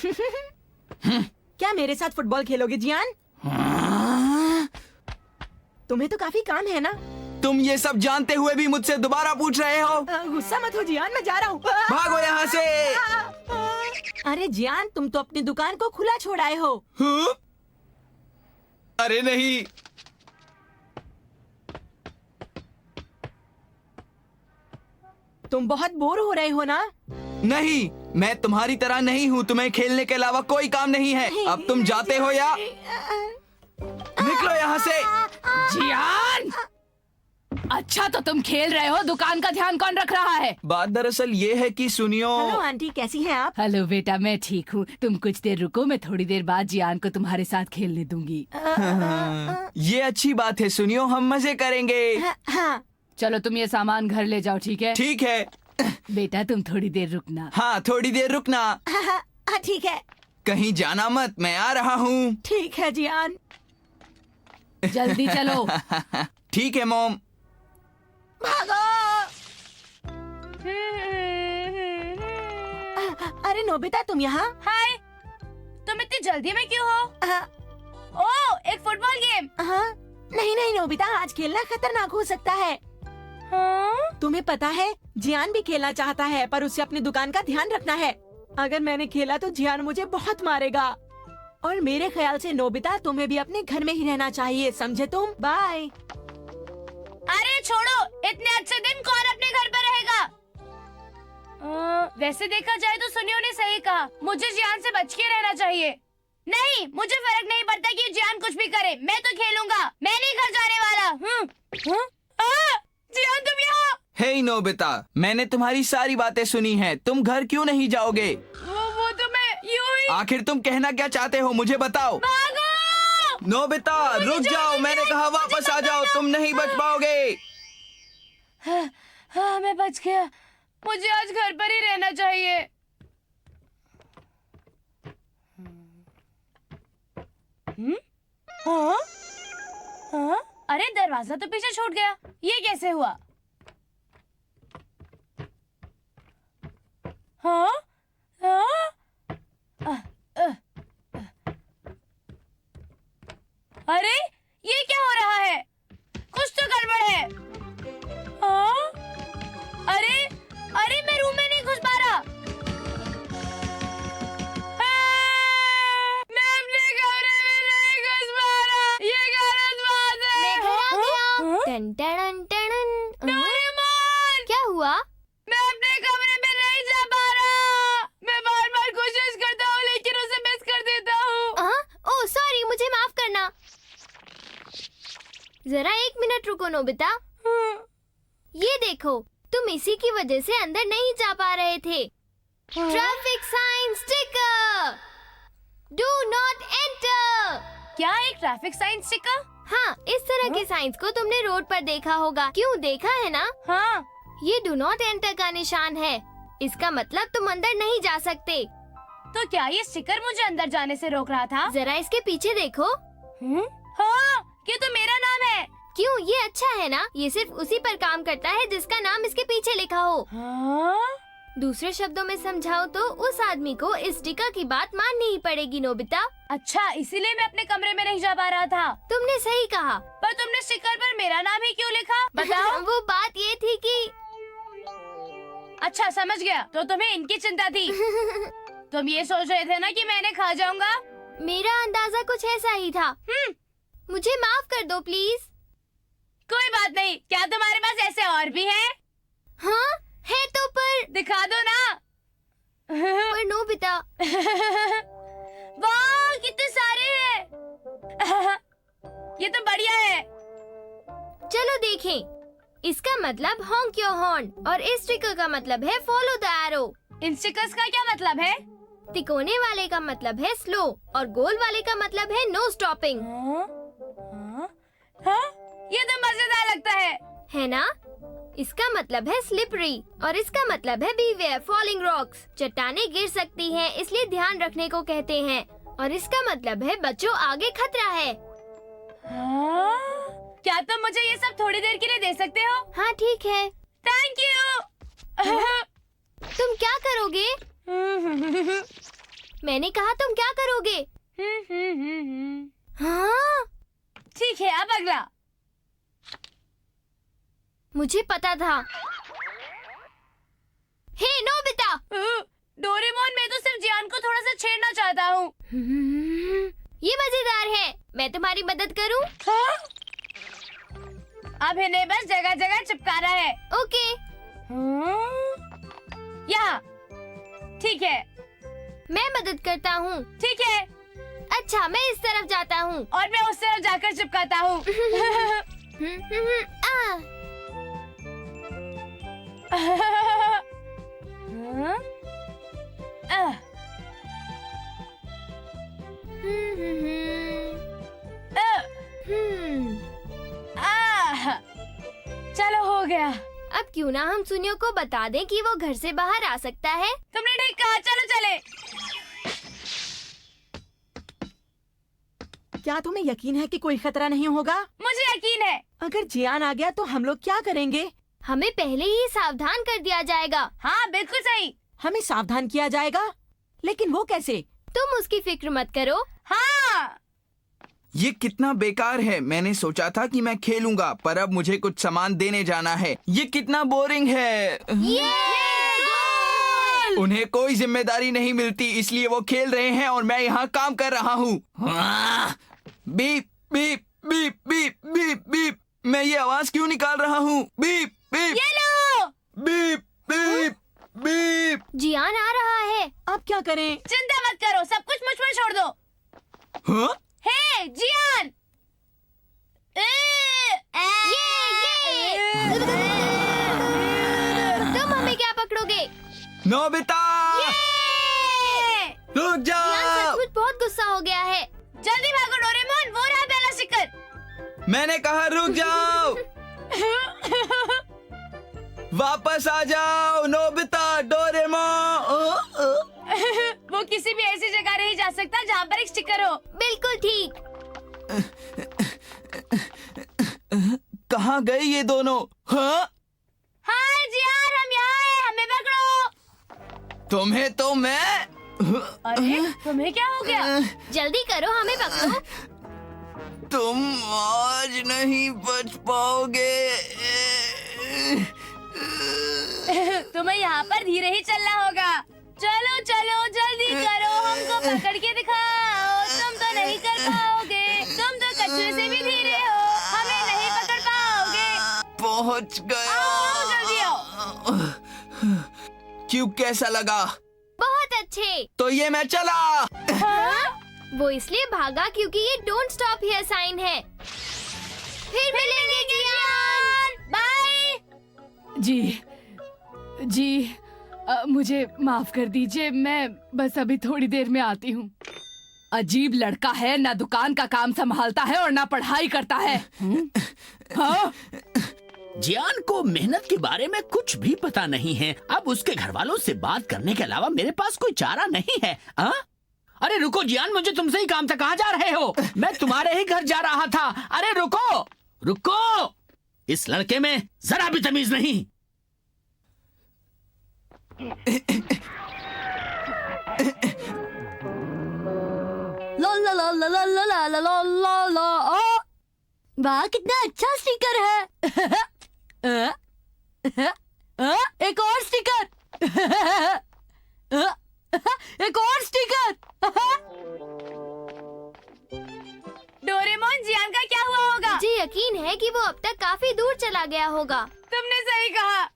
क्या मेरे साथ फुटबॉल खेलोगे जियान? तुम्हें तो काफी काम है ना। तुम ये सब जानते हुए भी मुझसे दोबारा पूछ रहे हो? गुस्सा मत हो जियान, मैं जा रहा हूँ। भागो यहाँ से। अरे जियान, तुम तो अपनी दुकान को खुला छोड़ आए हो। हाँ? अरे नहीं, तुम बहुत बोर हो रहे हो ना? नहीं, मैं तुम्हारी तरह नहीं हूँ। तुम्हें खेलने के अलावा कोई काम नहीं है। अब तुम जाते हो या निकलो यहाँ से। जियान, अच्छा तो तुम खेल रहे हो, दुकान का ध्यान कौन रख रहा है? बात दरअसल ये है कि सुनियो। हेलो आंटी, कैसी हैं आप? हेलो बेटा, मैं ठीक हूँ। तुम कुछ देर रुको, मैं थोड़ी देर बाद जियान को तुम्हारे साथ खेलने दूंगी। ये अच्छी बात है, सुनियो, हम मजे करेंगे। हाँ। चलो तुम ये सामान घर ले जाओ, ठीक है? ठीक है। बेटा तुम थोड़ी देर रुकना। हाँ, थोड़ी देर रुकना। हाँ, ठीक है। कहीं जाना मत, मैं आ रहा हूँ। ठीक है जियान। जल्दी चलो। ठीक है मॉम। भागो। अरे नोबिता, तुम यहाँ? हाय, तुम इतनी जल्दी में क्यों हो? ओह, एक फुटबॉल गेम। हाँ? नहीं नहीं नोबिता, आज खेलना खतरनाक हो सकता है। हाँ? तुम्हें पता है, जियान भी खेलना चाहता है, पर उसे अपनी दुकान का ध्यान रखना है। अगर मैंने खेला तो जियान मुझे बहुत मारेगा। और मेरे ख्याल से नोबिता, तुम्हें भी अपने घर में ही रहना चाहिए, समझे तुम? बाय। अरे छोड़ो, इतने अच्छे दिन कौन अपने घर पर रहेगा? वैसे देखा जाए तो सुनियो ने सही कहा, मुझे जियान से बच के रहना चाहिए। नहीं, मुझे फर्क नहीं पड़ता कि जियान कुछ भी करे, मैं तो खेलूंगा। मैं नहीं घर जाने वाला। जियान तुम यहाँ? हे नोबिता, मैंने तुम्हारी सारी बातें सुनी हैं। तुम घर क्यों नहीं जाओगे? वो तो मैं यूं ही। आखिर तुम कहना क्या चाहते हो, मुझे बताओ। भागो! नोबिता रुक जाओ, मैंने कहा वापस आ जाओ, तुम नहीं बच पाओगे। हाँ, मैं बच गया। मुझे आज घर पर ही रहना चाहिए। हाँ? हाँ? अरे दरवाजा तो पीछे छूट गया, ये कैसे हुआ? हाँ? हाँ? अरे ये क्या हो रहा है? कुछ तो गड़बड़ है। हाँ? अरे अरे मैं रूम में नहीं घुस पा रहा। मैं अपने कमरे में नहीं घुस पा रहा। ये गलत बात है। मैं घर आ गया। हाँ? टन टन टन। डोरेमोन! क्या हुआ? मैं अपने कमरे में नहीं जा पा रहा। मैं बार-बार कोशिश करता हूँ लेकिन उसे मिस कर देता हूँ। ओह सॉरी, मुझे माफ करना। जरा एक मिनट रुको नोबिता। ये देखो, तुम इसी की वजह से अंदर नहीं जा पा रहे थे। Traffic sign sticker, do not enter. क्या एक ट्रैफिक साइन स्टिकर? हाँ, इस तरह के साइंस को तुमने रोड पर देखा होगा। क्यों, देखा है ना? हाँ। ये डू नॉट एंटर का निशान है। इसका मतलब तुम अंदर नहीं जा सकते। तो क्या ये स्टिकर मुझे अंदर जाने से रोक रहा था? जरा इसके पीछे देखो। हाँ, ये तो मेरा नाम है। क्यों, ये अच्छा है ना? ये सिर्फ उसी पर काम करता है जिसका नाम इसके पीछे लिखा हो। हाँ? दूसरे शब्दों में समझाओ तो उस आदमी को इस स्टिकर की बात माननी ही पड़ेगी नोबिता। अच्छा, इसीलिए मैं अपने कमरे में नहीं जा पा रहा था। तुमने सही कहा। पर तुमने स्टिकर पर मेरा नाम ही क्यों लिखा? बताओ। वो बात ये थी कि अच्छा, समझ गया। तो तुम्हें इनकी चिंता थी। तुम ये सोच रहे थे ना कि मैं इन्हें खा जाऊंगा? मेरा अंदाजा कुछ ऐसा ही था। मुझे माफ कर दो प्लीज। कोई बात नहीं। क्या तुम्हारे पास ऐसे और भी हैं? हाँ है तो, पर दिखा दो ना। पर नोबिता। वाह, कितने सारे हैं। ये तो बढ़िया है। चलो देखें। इसका मतलब हॉन्क योर हॉर्न और इस स्टिकर का मतलब है follow the arrow. In stickers का क्या मतलब है? तिकोने वाले का मतलब है स्लो और गोल वाले का मतलब है नो स्टॉपिंग। हाँ? ये तो मजेदार लगता है ना? इसका मतलब है स्लिपरी और इसका मतलब है बीवेयर फॉलिंग रॉक्स। चट्टाने गिर सकती हैं, इसलिए ध्यान रखने को कहते हैं। और इसका मतलब है बच्चों, आगे खतरा है। क्या तुम मुझे ये सब थोड़ी देर के लिए दे सकते हो? हाँ ठीक है। Thank you. तुम क्या करोगे? मैंने कहा तुम क्या करोगे? हाँ, ठीक है, अब अगला। मुझे पता था। हे नोबिता! डोरेमोन, मैं तो सिर्फ जियान को थोड़ा सा छेड़ना चाहता हूँ। ये मजेदार है। मैं तुम्हारी मदद करूं? हाँ? अब इन्हें बस जगह जगह चिपकाना है। ओके। यहाँ। ठीक है। मैं मदद करता हूँ। ठीक है। अच्छा, मैं इस तरफ जाता हूँ। और मैं उस तरफ जाकर चिपकाता हूँ। चलो, हो गया। अब क्यों ना हम सुनियो को बता दें कि वो घर से बाहर आ सकता है। तुमने ठीक कहा, चलो चले। क्या तुम्हें यकीन है कि कोई खतरा नहीं होगा? मुझे यकीन है। अगर जियान आ गया तो हम लोग क्या करेंगे? हमें पहले ही सावधान कर दिया जाएगा। हाँ, बिल्कुल सही। हमें सावधान किया जाएगा, लेकिन वो कैसे? तुम उसकी फिक्र मत करो। हाँ। ये कितना बेकार है। मैंने सोचा था कि मैं खेलूंगा, पर अब मुझे कुछ सामान देने जाना है। ये कितना बोरिंग है। उन्हें कोई जिम्मेदारी नहीं मिलती, इसलिए वो खेल रहे हैं और मैं यहाँ काम कर रहा हूँ। Beep beep beep beep beep beep. मैं ये आवाज क्यों निकाल रहा हूँ? बीप बीप ये लो। Beep beep beep. जियान आ रहा है। अब क्या करें? चिंता मत करो, सब कुछ मुझ पर छोड़ दो। हाँ? हे जियान! तुम हमें क्या पकड़ोगे? नोबिता, रुक जियान जाओ। सचमुच बहुत गुस्सा हो गया है। जल्दी भागो डोरेमोन, वो रहा पहला शिकार। मैंने कहा रुक जाओ। वापस आ जाओ नोबिता, डोरेमोन। वो किसी भी ऐसी जगह नहीं जा सकता जहाँ पर एक स्टिकर हो। बिल्कुल ठीक। कहाँ गए ये दोनों? हाँ? हाँ जियान, हम यहाँ हैं, हमें पकड़ो। तुम्हें तो मैं। अरे, तुम्हें क्या हो गया? जल्दी करो, हमें पकड़ो। तुम आज नहीं बच पाओगे। तुम्हें यहाँ पर धीरे ही चलना होगा। चलो चलो, जल्दी करो, हमको पकड़ के दिखाओ। तुम तो नहीं कर पाओगे, तुम तो कचरे से भी धीरे हो, हमें नहीं पकड़ पाओगे। पहुँच गया। आओ, जल्दी आओ। क्यों, कैसा लगा? बहुत अच्छे। तो ये मैं चला। हाँ? वो इसलिए भागा क्योंकि ये डोंट स्टॉप हियर साइन है। फिर मिलेंगे जियान। बाय। जी, मुझे माफ कर दीजिए, मैं बस अभी थोड़ी देर में आती हूँ। अजीब लड़का है, ना दुकान का काम संभालता है और ना पढ़ाई करता है। हाँ? जियान को मेहनत के बारे में कुछ भी पता नहीं है। अब उसके घर वालों से बात करने के अलावा मेरे पास कोई चारा नहीं है। अरे रुको जियान, मुझे तुमसे ही काम था। कहाँ जा रहे हो? मैं तुम्हारे ही घर जा रहा था। अरे रुको रुको, इस लड़के में जरा भी तमीज नहीं। ला ला ला ला ला ला ला ला ला ला ला। वाह, कितना अच्छा स्टिकर है। एक और स्टिकर। एक और स्टिकर। डोरेमोन, जियान का क्या हुआ होगा? मुझे यकीन है कि वो अब तक काफी दूर चला गया होगा। तुमने सही कहा।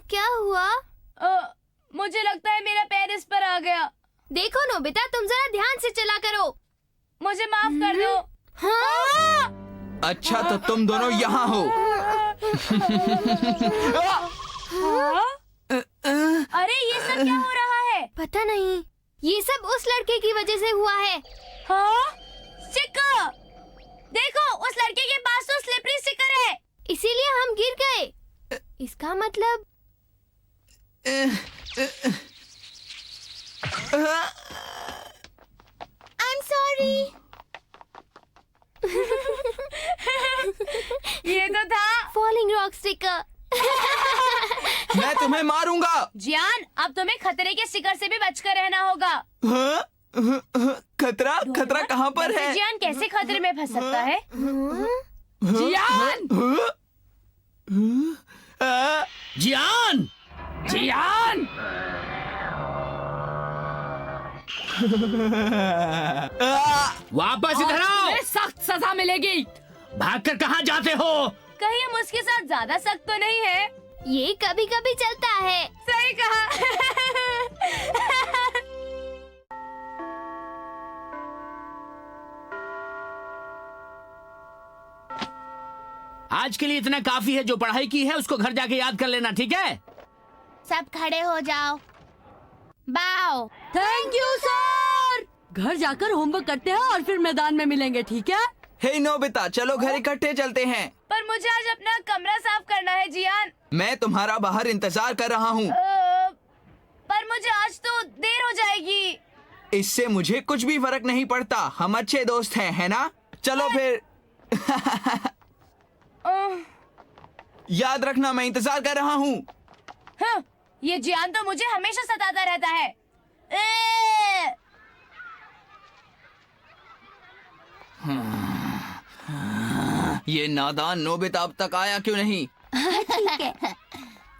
क्या हुआ? मुझे लगता है मेरा पैर इस पर आ गया। देखो नोबिता, तुम जरा ध्यान से चला करो। मुझे माफ कर दो। हाँ? अच्छा, तो तुम दोनों यहाँ हो। अरे, ये सब क्या हो रहा है? पता नहीं, ये सब उस लड़के की वजह से हुआ है। हाँ? स्टिकर! देखो, उस लड़के के पास तो स्लिपरी स्टिकर है। इसीलिए हम गिर गए। इसका मतलब I'm sorry. ये तो था। Falling rock sticker. मैं तुम्हें मारूंगा। जियान, अब तुम्हें खतरे के शिकार से भी बचकर रहना होगा। हाँ? खतरा? खतरा कहाँ पर वैसे है? जियान कैसे खतरे में फंस सकता है? जियान! जियान! जियान! वापस इधर आओ। तुम्हें सख्त सजा मिलेगी। भागकर कहाँ जाते हो? कहीं हम उसके साथ ज्यादा सख्त तो नहीं है? ये कभी कभी चलता है। सही कहा। आज के लिए इतना काफी है। जो पढ़ाई की है उसको घर जाके याद कर लेना, ठीक है? सब खड़े हो जाओ। बाओ। Thank you sir. घर जाकर होमवर्क करते हैं और फिर मैदान में मिलेंगे, ठीक है? हे नोबिता, चलो घर इकट्ठे चलते हैं। पर मुझे आज अपना कमरा साफ करना है जियान। मैं तुम्हारा बाहर इंतजार कर रहा हूँ। पर मुझे आज तो देर हो जाएगी। इससे मुझे कुछ भी फर्क नहीं पड़ता। हम अच्छे दोस्त हैं, है ना? चलो फिर। याद रखना, मैं इंतजार कर रहा हूँ। हाँ, ये जियान तो मुझे हमेशा सताता रहता है। ये नादान नोबिता अब तक आया क्यों नहीं? ठीक है।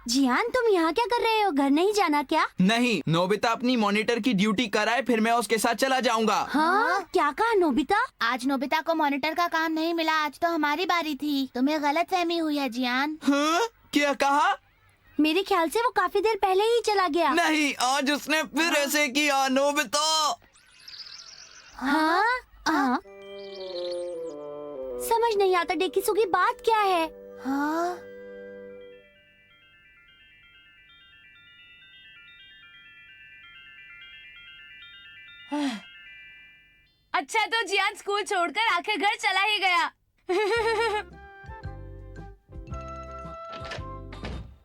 जियान, तुम यहाँ क्या कर रहे हो? घर नहीं जाना क्या? नहीं, नोबिता अपनी मॉनिटर की ड्यूटी कराए, फिर मैं उसके साथ चला जाऊंगा। हाँ, क्या कहा नोबिता? आज नोबिता को मॉनिटर का काम नहीं मिला। आज तो हमारी बारी थी। तुम्हें गलतफहमी हुई है जियान। हाँ? क्या कहा? मेरे ख्याल से वो काफी देर पहले ही चला गया। नहीं, आज उसने फिर ऐसे किया। नोबिता! हाँ? हाँ? समझ नहीं आता डेकिसुगी, बात क्या है? हाँ? अच्छा, तो जियान स्कूल छोड़कर आखिर घर चला ही गया।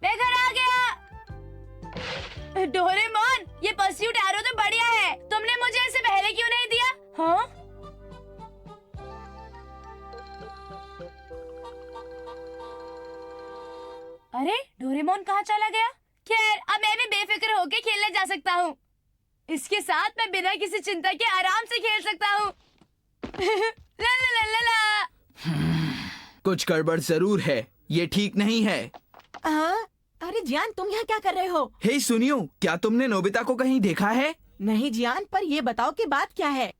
मैं घर आ गया। डोरेमोन, ये परस्यूट एरो तो बढ़िया है। तुमने मुझे इसे पहले क्यों नहीं दिया? हाँ? अरे, डोरेमोन कहाँ चला गया? खैर, अब मैं भी बेफिक्र होके खेलने जा सकता हूँ। इसके साथ मैं बिना किसी चिंता के आराम से खेल सकता हूँ। ला ला ला ला ला। कुछ गड़बड़ जरूर है। ये ठीक नहीं है। अरे जियान, तुम यहाँ क्या कर रहे हो? हे सुनियो, क्या तुमने नोबिता को कहीं देखा है? नहीं जियान, पर ये बताओ कि बात क्या है?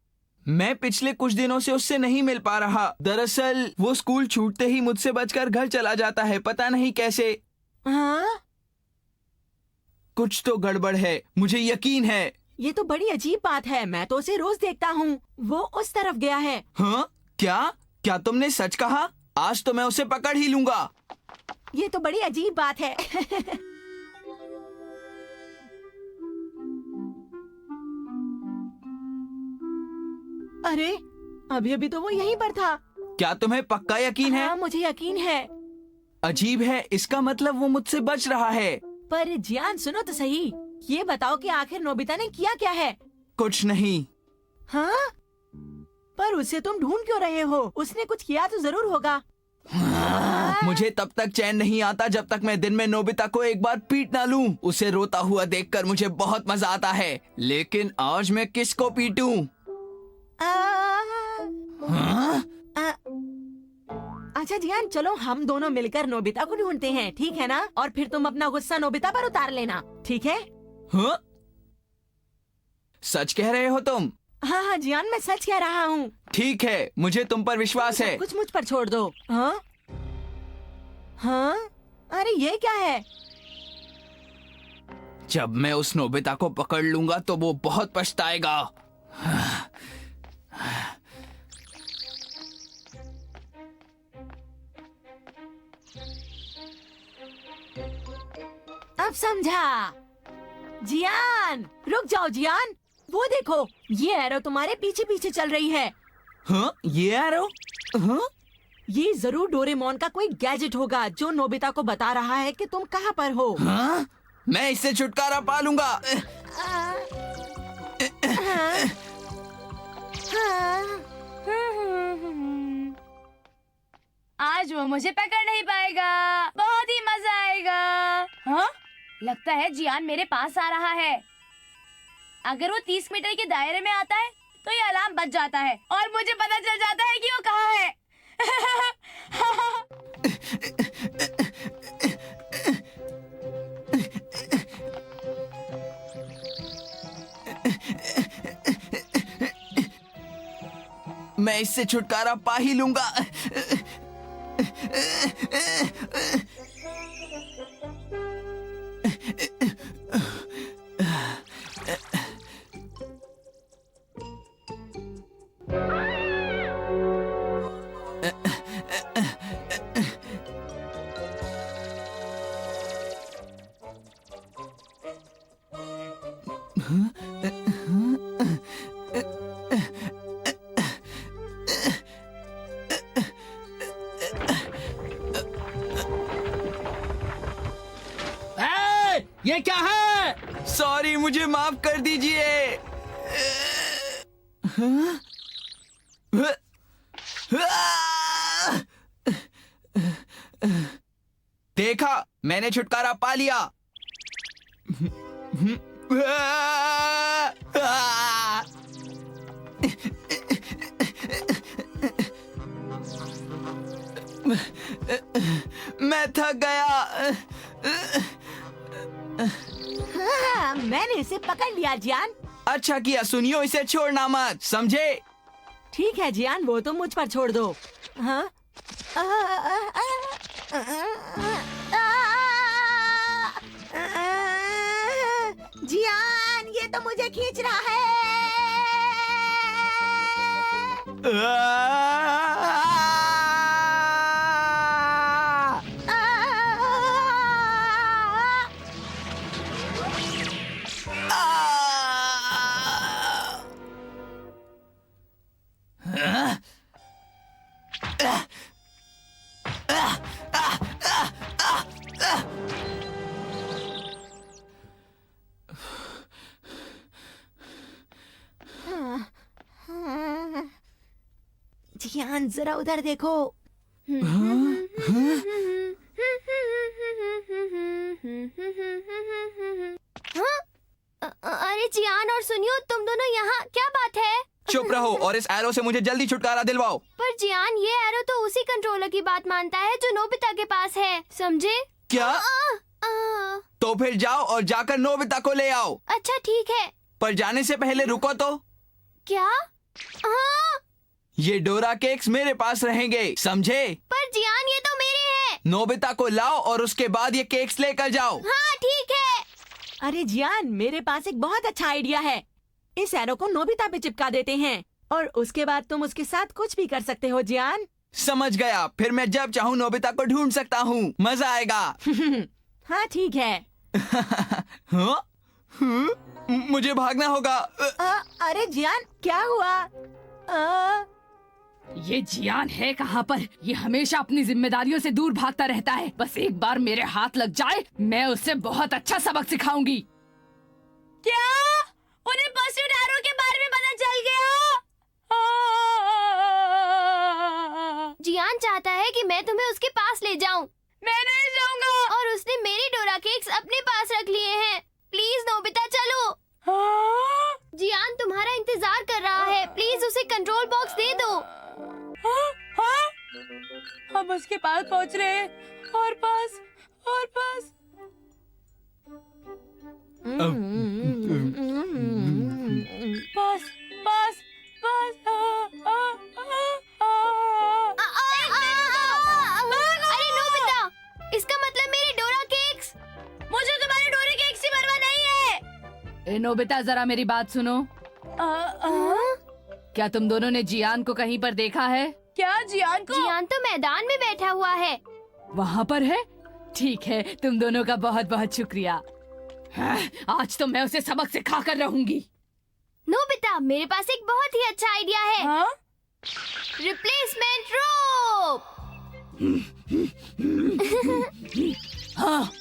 मैं पिछले कुछ दिनों से उससे नहीं मिल पा रहा। दरअसल वो स्कूल छूटते ही मुझसे बचकर घर चला जाता है, पता नहीं कैसे। हाँ? कुछ तो गड़बड़ है, मुझे यकीन है। ये तो बड़ी अजीब बात है। मैं तो उसे रोज देखता हूँ। वो उस तरफ गया है। हाँ? क्या? क्या तुमने सच कहा? आज तो मैं उसे पकड़ ही लूंगा। ये तो बड़ी अजीब बात है। अरे, अभी अभी तो वो यहीं पर था। क्या तुम्हें पक्का यकीन है? हाँ, मुझे यकीन है। अजीब है, इसका मतलब वो मुझसे बच रहा है। पर जियान, सुनो तो सही। ये बताओ कि आखिर नोबिता ने किया क्या है? कुछ नहीं। हाँ? पर उसे तुम ढूंढ क्यों रहे हो? उसने कुछ किया तो जरूर होगा। मुझे तब तक चैन नहीं आता जब तक मैं दिन में नोबिता को एक बार पीट ना लूं। उसे रोता हुआ देखकर मुझे बहुत मजा आता है। लेकिन आज मैं किसको पीटूं? अच्छा जियान, चलो हम दोनों मिलकर नोबिता को ढूंढते हैं, ठीक है ना? और फिर तुम अपना गुस्सा नोबिता पर उतार लेना, ठीक है? हाँ? सच कह रहे हो तुम? हाँ हाँ जियान, मैं सच कह रहा हूँ। ठीक है, मुझे तुम पर विश्वास है। कुछ मुझ पर छोड़ दो। हाँ? हाँ? अरे ये क्या है? जब मैं उस नोबिता को पकड़ लूंगा तो वो बहुत पछताएगा। अब समझा। जियान, रुक जाओ जियान। वो देखो, ये एरो तुम्हारे पीछे पीछे चल रही है। हाँ? ये एरो? हाँ? ये जरूर डोरेमोन का कोई गैजेट होगा जो नोबिता को बता रहा है कि तुम कहाँ पर हो। हाँ? मैं इससे छुटकारा पा लूंगा। आज वो मुझे पकड़ नहीं पाएगा। बहुत ही मजा आएगा। हाँ? लगता है जियान मेरे पास आ रहा है। अगर वो 30 मीटर के दायरे में आता है तो ये अलार्म बज जाता है और मुझे पता चल जाता है कि वो कहाँ है। मैं इससे छुटकारा पा ही लूंगा। ये क्या है? सॉरी, मुझे माफ कर दीजिए। देखा, मैंने छुटकारा पा लिया। मैं थक गया। मैंने इसे पकड़ लिया जियान। अच्छा किया, सुनियो, इसे छोड़ना मत, समझे? ठीक है जियान, वो तो मुझ पर छोड़ दो। हाँ? जियान, ये तो मुझे खींच रहा है। जियान, जरा उधर देखो। अरे जियान और सुनियो, तुम दोनों यहाँ, क्या बात है? चुप रहो और इस एरो से मुझे जल्दी छुटकारा दिलवाओ। पर जियान, ये एरो तो उसी कंट्रोलर की बात मानता है जो नोबिता के पास है, समझे? क्या? तो फिर जाओ और जाकर नोबिता को ले आओ। अच्छा ठीक है। पर जाने से पहले रुको तो। क्या? ये डोरा केक्स मेरे पास रहेंगे, समझे? पर जियान, ये तो मेरे हैं। नोबिता को लाओ और उसके बाद ये केक्स लेकर जाओ। हाँ ठीक है। अरे जियान, मेरे पास एक बहुत अच्छा आइडिया है। इस एरो को नोबिता पे चिपका देते हैं और उसके बाद तुम उसके साथ कुछ भी कर सकते हो जियान। समझ गया, फिर मैं जब चाहूँ नोबिता को ढूंढ सकता हूँ, मजा आएगा। हाँ ठीक है। हाँ? मुझे भागना होगा। अरे जियान, क्या हुआ? ये जियान है कहाँ पर? ये हमेशा अपनी जिम्मेदारियों से दूर भागता रहता है। बस एक बार मेरे हाथ लग जाए, मैं उससे बहुत अच्छा सबक सिखाऊंगी। क्या उन्हें पर्स्यूट एरो के बारे में पता चल गया? जियान चाहता है कि मैं तुम्हें उसके पास ले जाऊं। मैं नहीं जाऊंगा। और उसने मेरी डोरा केक्स अपने पास रख लिए हैं। प्लीज नोबिता, चलो। जियान तुम्हारा इंतजार कर रहा है, प्लीज उसे कंट्रोल बॉक्स दे दो। हम उसके पास पहुंच रहे हैं। और पास। अरे नोबिता, इसका मतलब मेरी डोरा केक्स। मुझे तुम्हारे डोरे केक्स की परवाह नहीं है। ए नोबिता, जरा मेरी बात सुनो। क्या तुम दोनों ने जियान को कहीं पर देखा है? क्या जियान को? जियान तो मैदान में बैठा हुआ है। वहाँ पर है? ठीक है, तुम दोनों का बहुत बहुत शुक्रिया। आज तो मैं उसे सबक सिखा कर रहूंगी। नोबिता, मेरे पास एक बहुत ही अच्छा आइडिया है। हाँ? रिप्लेसमेंट रोप। हाँ,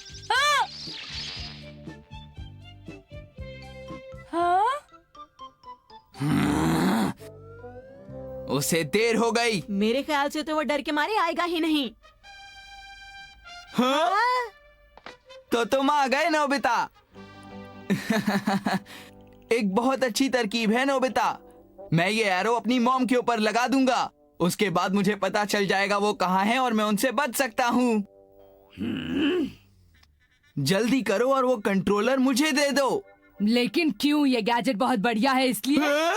उसे देर हो गई। मेरे ख्याल से तो वो डर के मारे आएगा ही नहीं। हाँ? तो तुम आ गए नोबिता। एक बहुत अच्छी तरकीब है नोबिता। मैं ये एरो अपनी मॉम के ऊपर लगा दूंगा। उसके बाद मुझे पता चल जाएगा वो कहाँ है और मैं उनसे बच सकता हूँ। जल्दी करो और वो कंट्रोलर मुझे दे दो। लेकिन क्यों? ये गैजेट बहुत बढ़िया है इसलिए। हाँ?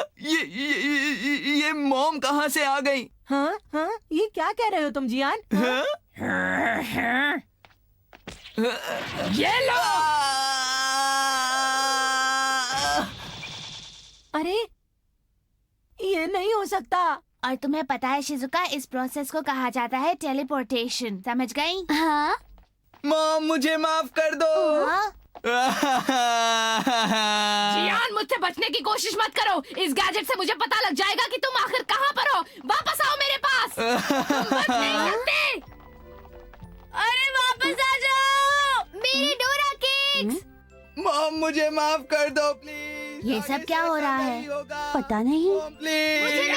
ये मॉम कहाँ से आ गई? हाँ हाँ, ये क्या कह रहे हो तुम जियान? हाँ? ये लो। अरे ये नहीं हो सकता। और तुम्हें पता है शिजुका, इस प्रोसेस को कहा जाता है टेलीपोर्टेशन, समझ गई? हाँ। मॉम मुझे माफ कर दो। हाँ? जियान, मुझसे बचने की कोशिश मत करो। इस गैजेट से मुझे पता लग जाएगा कि तुम आखिर कहाँ पर हो। वापस आओ मेरे पास। तुम बच नहीं सकते। अरे वापस आ जाओ मेरे डोरा केक्स। मॉम मुझे माफ कर दो प्लीज। ये सब क्या हो रहा है? होगा। पता नहीं। Mom please.